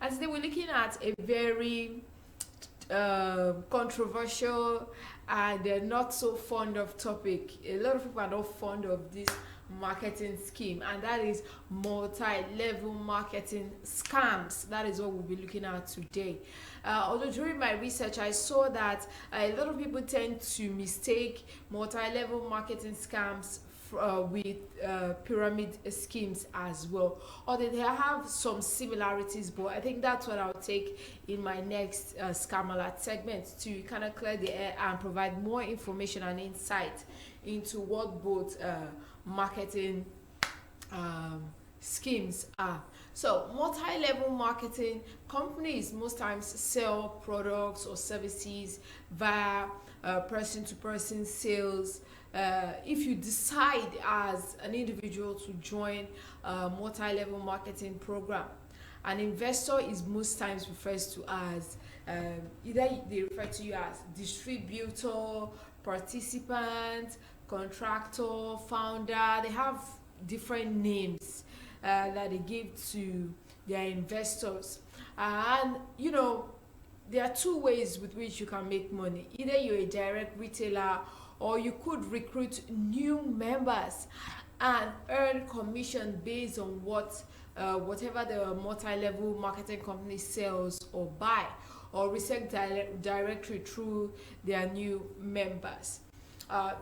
And today we're looking at a very controversial and they're not so fond of topic. A lot of people are not fond of this marketing scheme, and that is multi-level marketing scams. That is what we'll be looking at today. Although during my research I saw that a lot of people tend to mistake multi-level marketing scams with pyramid schemes as well, or they have some similarities, but I think that's what I'll take in my next scam alert segment to kind of clear the air and provide more information and insight into what both marketing schemes are. So, multi-level marketing companies most times sell products or services via person-to-person sales. If you decide as an individual to join a multi-level marketing program, an investor is most times referred to as either they refer to you as distributor, participant, contractor, founder. They have different names that they give to their investors. And there are two ways with which you can make money. Either you're a direct retailer, or you could recruit new members and earn commission based on whatever the multi-level marketing company sells or buy, or receive directly through their new members.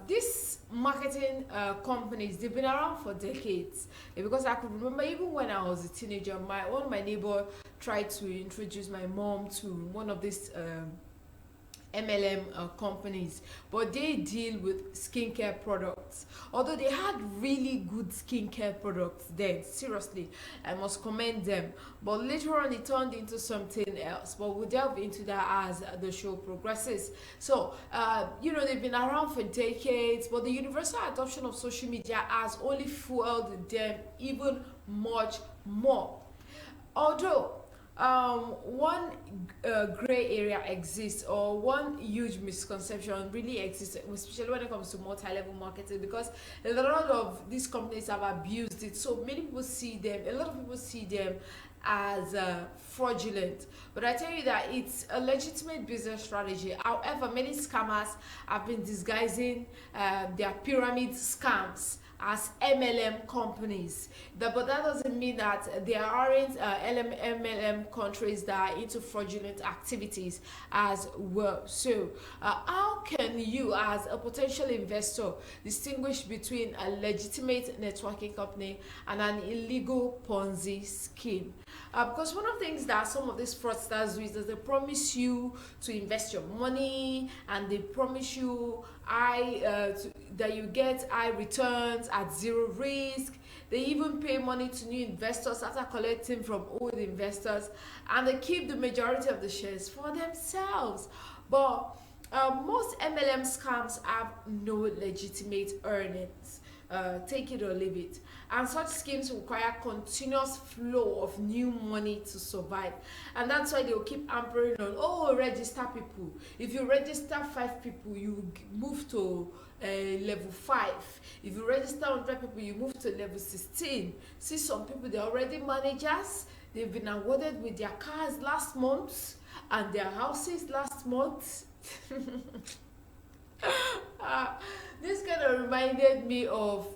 These marketing companies, they've been around for decades. Because I could remember even when I was a teenager, one of my neighbor tried to introduce my mom to one of these MLM companies, but they deal with skincare products. Although they had really good skincare products then, seriously, I must commend them. But later on, it turned into something else. But we'll delve into that as the show progresses. So, they've been around for decades, but the universal adoption of social media has only fueled them even much more. Although one gray area exists, or one huge misconception really exists, especially when it comes to multi-level marketing, because a lot of these companies have abused it. So a lot of people see them as fraudulent. But I tell you that it's a legitimate business strategy. However, many scammers have been disguising their pyramid scams as MLM companies. But that doesn't mean that there aren't MLM countries that are into fraudulent activities as well. So, how can you, as a potential investor, distinguish between a legitimate networking company and an illegal Ponzi scheme? Because one of the things that some of these fraudsters do is that they promise you to invest your money, and they promise you that you get high returns at zero risk. They even pay money to new investors after collecting from old investors, and they keep the majority of the shares for themselves. But most MLM scams have no legitimate earnings. Take it or leave it. And such schemes require continuous flow of new money to survive. And that's why they'll keep hampering on, register people. If you register 5 people, you move to level 5. If you register 100 people, you move to level 16. See, some people, they're already managers. They've been awarded with their cars last month and their houses last month. This kind of reminded me of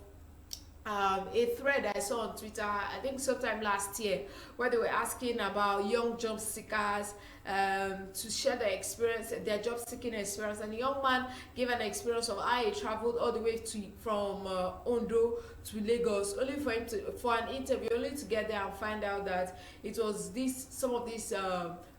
a thread I saw on Twitter, I think sometime last year, where they were asking about young job seekers to share their job seeking experience. And the young man gave an experience of how he traveled all the way from Ondo to Lagos, only for an interview, only to get there and find out that it was some of these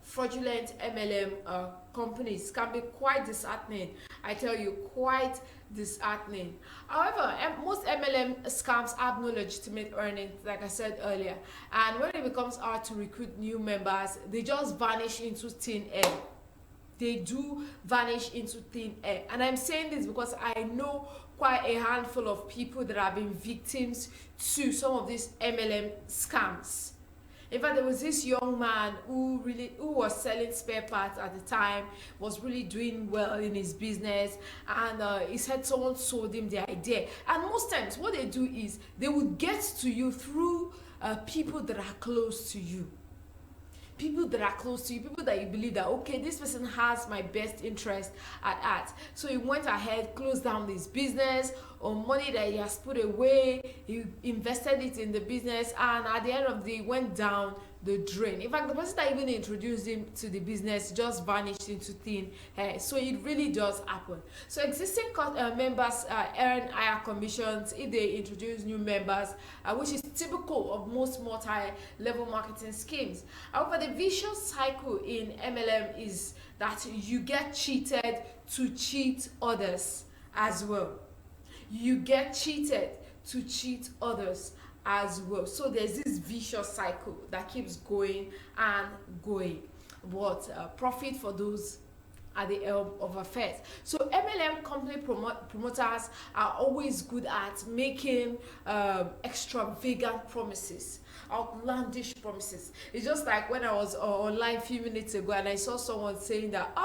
fraudulent MLM companies. Can be quite disheartening. I tell you, quite disheartening. However, most MLM scams have no legitimate earnings, like I said earlier. And when it becomes hard to recruit new members, they just vanish into thin air. They do vanish into thin air. And I'm saying this because I know quite a handful of people that have been victims to some of these MLM scams. In fact, there was this young man who was selling spare parts at the time, was really doing well in his business, and he said someone sold him the idea. And most times, what they do is they would get to you through people that are close to you. people that are close to you, people that you believe that, okay, this person has my best interest at heart. So he went ahead, closed down his business, or money that he has put away, he invested it in the business, and at the end of the day went down the drain. In fact, the person that even introduced him to the business just vanished into thin air. So it really does happen. So existing members earn higher commissions if they introduce new members, which is typical of most multi-level marketing schemes. However, the vicious cycle in MLM is that you get cheated to cheat others as well. You get cheated to cheat others as well. So there's this vicious cycle that keeps going and going. But profit for those at the helm of affairs. So MLM company promoters are always good at making extravagant promises, outlandish promises. It's just like when I was online a few minutes ago and I saw someone saying that,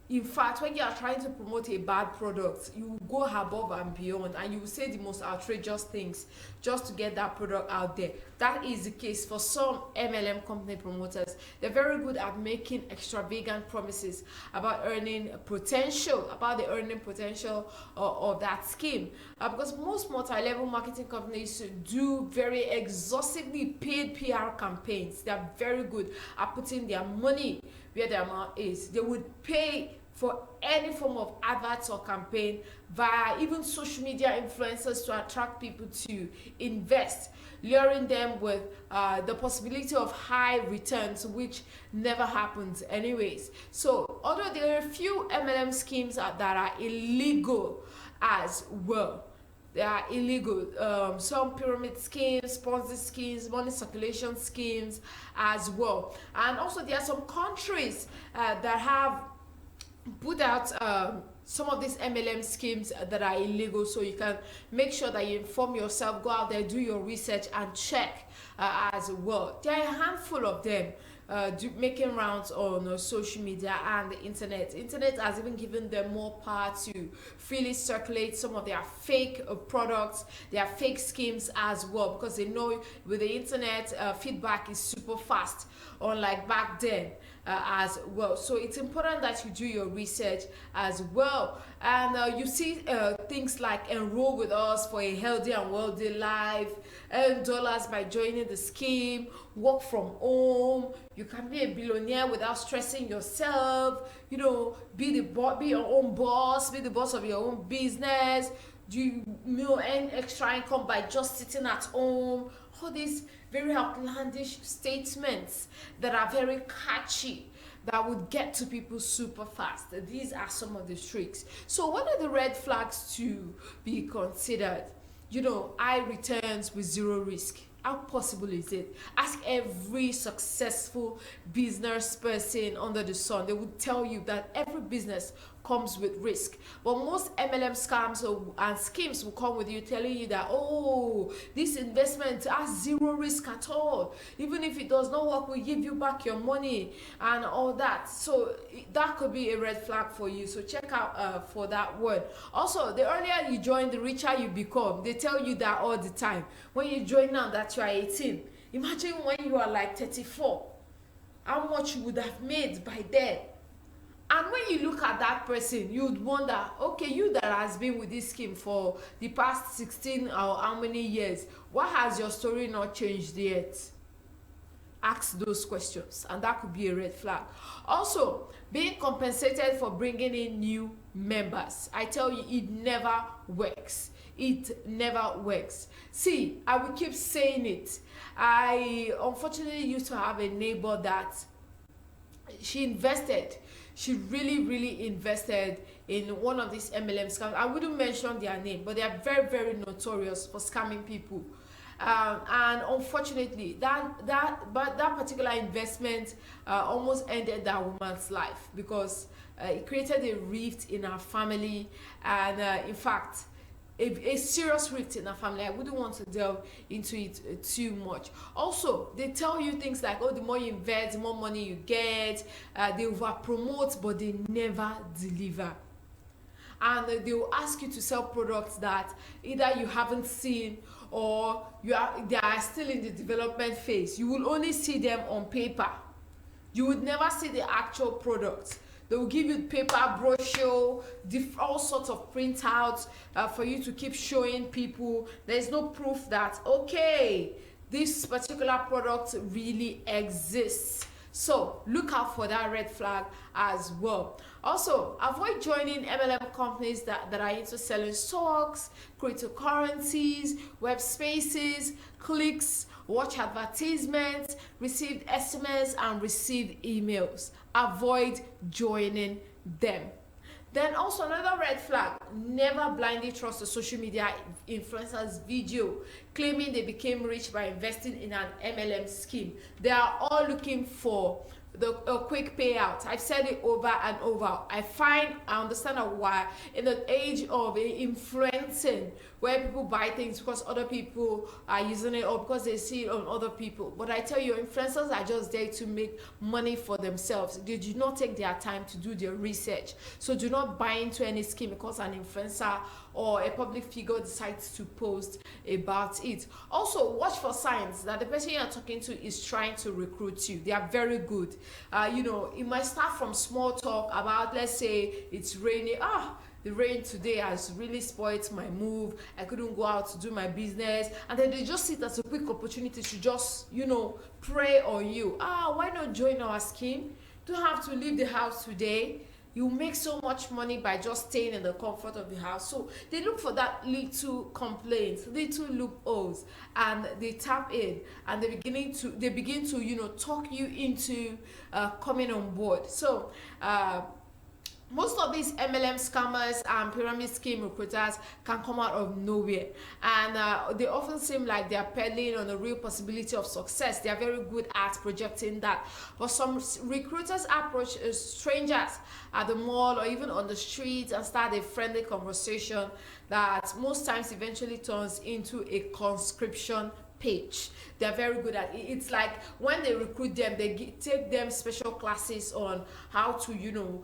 in fact, when you are trying to promote a bad product, you will go above and beyond and you will say the most outrageous things just to get that product out there. That is the case for some MLM company promoters. They're very good at making extravagant promises about the earning potential of that scheme. Because most multi-level marketing companies do very exhaustively paid PR campaigns. They're very good at putting their money where their mouth is. They would pay for any form of adverts or campaign via even social media influencers to attract people to invest, luring them with the possibility of high returns, which never happens anyways. So although there are a few MLM schemes that are illegal as well, they are illegal. Some pyramid schemes, Ponzi schemes, money circulation schemes as well. And also there are some countries that have put out some of these MLM schemes that are illegal, so you can make sure that you inform yourself, go out there, do your research and check as well. There are a handful of them making rounds on social media and the internet. Internet has even given them more power to freely circulate some of their fake products, their fake schemes as well, because they know with the internet feedback is super fast, unlike back then as well. So it's important that you do your research as well. And you see things like enroll with us for a healthy and wealthy life, earn dollars by joining the scheme, work from home, you can be a billionaire without stressing yourself, be your own boss, be the boss of your own business, earn extra income by just sitting at home. All these very outlandish statements that are very catchy, that would get to people super fast. These are some of the tricks. So what are the red flags to be considered? High returns with zero risk. How possible is it? Ask every successful business person under the sun. They would tell you that every business comes with risk. But most MLM scams and schemes will come with you telling you that, this investment has zero risk at all. Even if it does not work, we'll give you back your money and all that. So that could be a red flag for you. So check out for that word. Also, the earlier you join, the richer you become. They tell you that all the time. When you join now that you are 18, imagine when you are like 34, how much you would have made by then. And when you look at that person, you would wonder, okay, you that has been with this scheme for the past 16 or how many years, why has your story not changed yet? Ask those questions, and that could be a red flag. Also, being compensated for bringing in new members. I tell you, it never works. It never works. See, I will keep saying it. I unfortunately used to have a neighbor that she really invested in one of these MLM scams. I wouldn't mention their name, but they are very, very notorious for scamming people. And unfortunately, that particular investment almost ended that woman's life, because it created a rift in her family, and in fact, a serious rift in our family. I wouldn't want to delve into it too much. Also, they tell you things like, the more you invest, the more money you get. They over promote, but they never deliver. And they will ask you to sell products that either you haven't seen or they are still in the development phase. You will only see them on paper. You would never see the actual product. They will give you paper brochure, all sorts of printouts for you to keep showing people. There is no proof that, okay, this particular product really exists. So look out for that red flag as well. Also, avoid joining MLM companies that are into selling stocks, cryptocurrencies, web spaces, clicks, watch advertisements, receive SMS, and receive emails. Avoid joining them. Then also another red flag, never blindly trust a social media influencer's video claiming they became rich by investing in an MLM scheme. They are all looking for a quick payout. I've said it over and over. I understand why in the age of influencing, where people buy things because other people are using it or because they see it on other people. But I tell you, influencers are just there to make money for themselves. They do not take their time to do their research. So do not buy into any scheme because an influencer or a public figure decides to post about it. Also, watch for signs that the person you are talking to is trying to recruit you. They are very good. It might start from small talk about, let's say it's raining. The rain today has really spoiled my move. I couldn't go out to do my business. And then they just see it as a quick opportunity to just, prey on you. Why not join our scheme? Don't have to leave the house today. You make so much money by just staying in the comfort of the house. So they look for that little complaints, little loopholes, and they tap in, and they begin to talk you into coming on board. So most of these MLM scammers and pyramid scheme recruiters can come out of nowhere, and they often seem like they are peddling on the real possibility of success. They are very good at projecting that. But some recruiters approach strangers at the mall or even on the street and start a friendly conversation that most times eventually turns into a conscription page. They're very good at it. It's like when they recruit them, they take them special classes on how to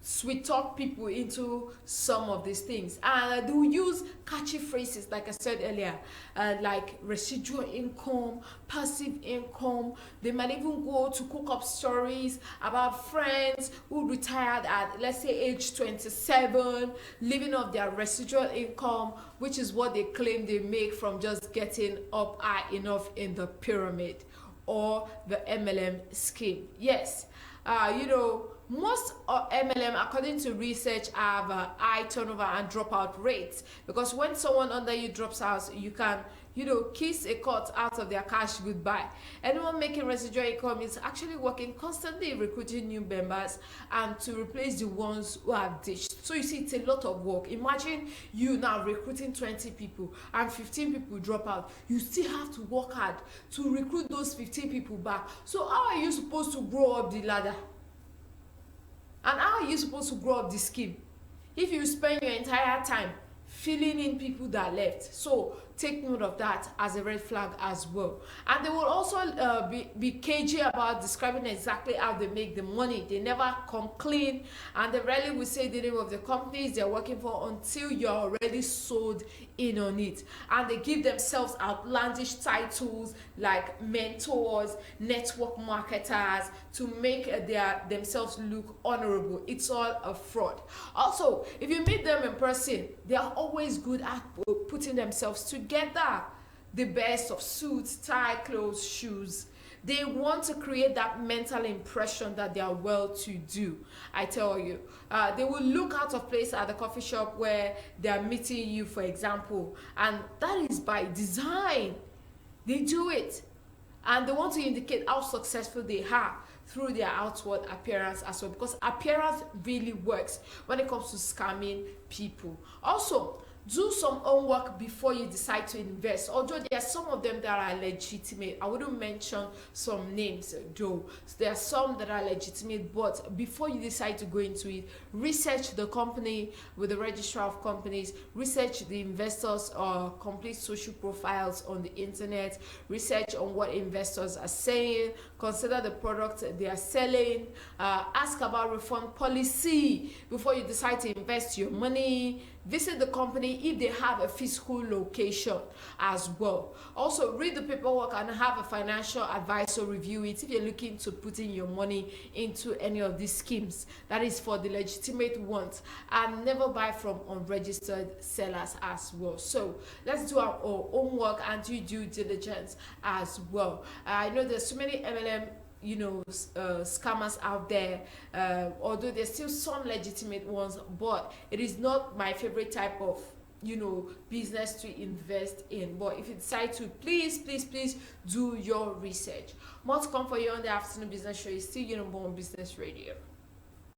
sweet talk people into some of these things, and they will use catchy phrases like I said earlier, like residual income, passive income. They might even go to cook up stories about friends who retired at, let's say, age 27, living off their residual income, which is what they claim they make from just getting up high enough in the pyramid or the MLM scheme. Yes, most MLM, according to research, have high turnover and dropout rates, because when someone under you drops out, you can kiss a cut out of their cash goodbye. Anyone making residual income is actually working constantly, recruiting new members and to replace the ones who have ditched. So you see, it's a lot of work. Imagine you now recruiting 20 people and 15 people drop out. You still have to work hard to recruit those 15 people back. So how are you supposed to grow up the ladder? And how are you supposed to grow up the scheme if you spend your entire time filling in people that left? So take note of that as a red flag as well. And they will also be cagey about describing exactly how they make the money. They never come clean, and they rarely will say the name of the companies they're working for until you're already sold in on it. And they give themselves outlandish titles like mentors, network marketers, to make themselves look honorable. It's all a fraud. Also, if you meet them in person, they are always good at putting themselves together. The best of suits, tie, clothes, shoes. They want to create that mental impression that they are well-to-do. I tell you, they will look out of place at the coffee shop where they are meeting you, for example, and that is by design. They do it, and they want to indicate how successful they are through their outward appearance as well, because appearance really works when it comes to scamming people. Also, do some homework before you decide to invest. Although there are some of them that are legitimate, I wouldn't mention some names though. So there are some that are legitimate, but before you decide to go into it, research the company with the registrar of companies, research the investors' complete social profiles on the internet, research on what investors are saying, consider the product they are selling, ask about refund policy before you decide to invest your money. Visit the company if they have a physical location as well. Also, read the paperwork and have a financial advisor review it if you're looking to put in your money into any of these schemes. That is for the legitimate ones. And never buy from unregistered sellers as well. So let's do our homework and do due diligence as well. I know there's so many MLM scammers out there, although there's still some legitimate ones, but it is not my favorite type of business to invest in. But if you decide to, please do your research. More to come for you on the afternoon business show. Is still your number one business radio.